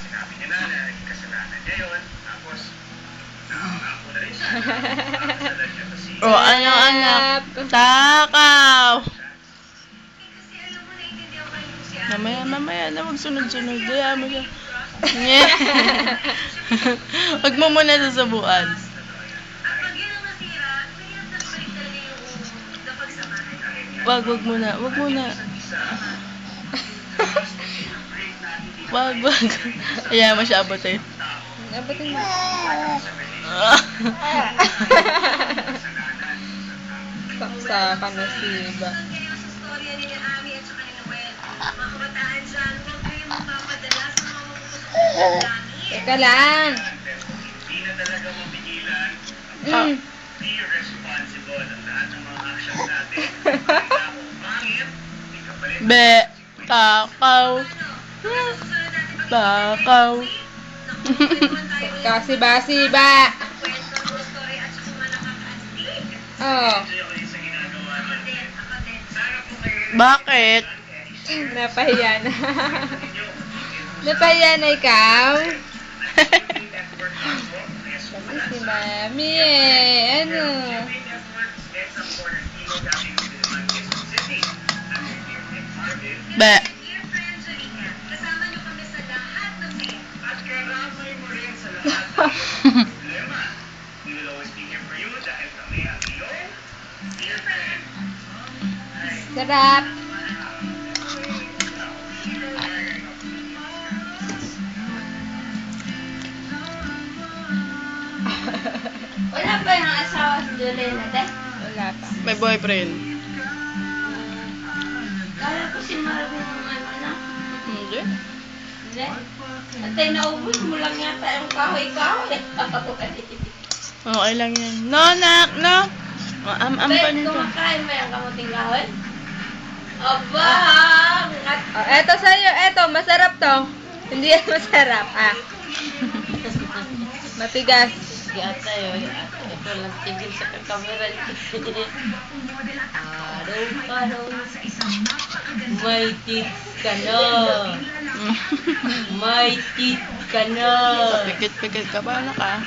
sinabi niya na naging kasalanan niya yun. Tapos, ako na rin siya. Makasalan niya kasi. O, ano, anak? Takaw! Mamaya na magsunod-sunod. Daya mo siya. Nye. Huwag mo muna sasabuan. Wag muna. Wag. Ayan mo siya abutin. Abutin mo. Saksa ka na siba. Teka lang. Hindi na talaga mapigilan. Be responsible ang lahat ng mga actions natin. Pangit, hindi ka pa rin. Be. Takaw. Takaw. Kasiba-siba. Oh. Bakit? Napahiya na. Napahiya na ikaw? Si Mami eh. Ano? Be. Sarap. Wala ba yung asawa si Jolena, te? Wala pa. May boyfriend. Kala ko si Marvin yung ano. Hindi. Hindi? Ate, naubos mo lang yata yung kahoy-kahoy. Okay lang yan. No, nak, no. Am pa Te, nito. kumakain mo yung kamuting kahoy? Aba! Oh, eto sa'yo. Eto, masarap to. Hindi yan masarap. Ah. Matigas. Yata yun. Ito lang tigil sa kamera. Araw-araw. May tits ka na. May tits ka na. Pikit-pikit ka ba, anak, ah?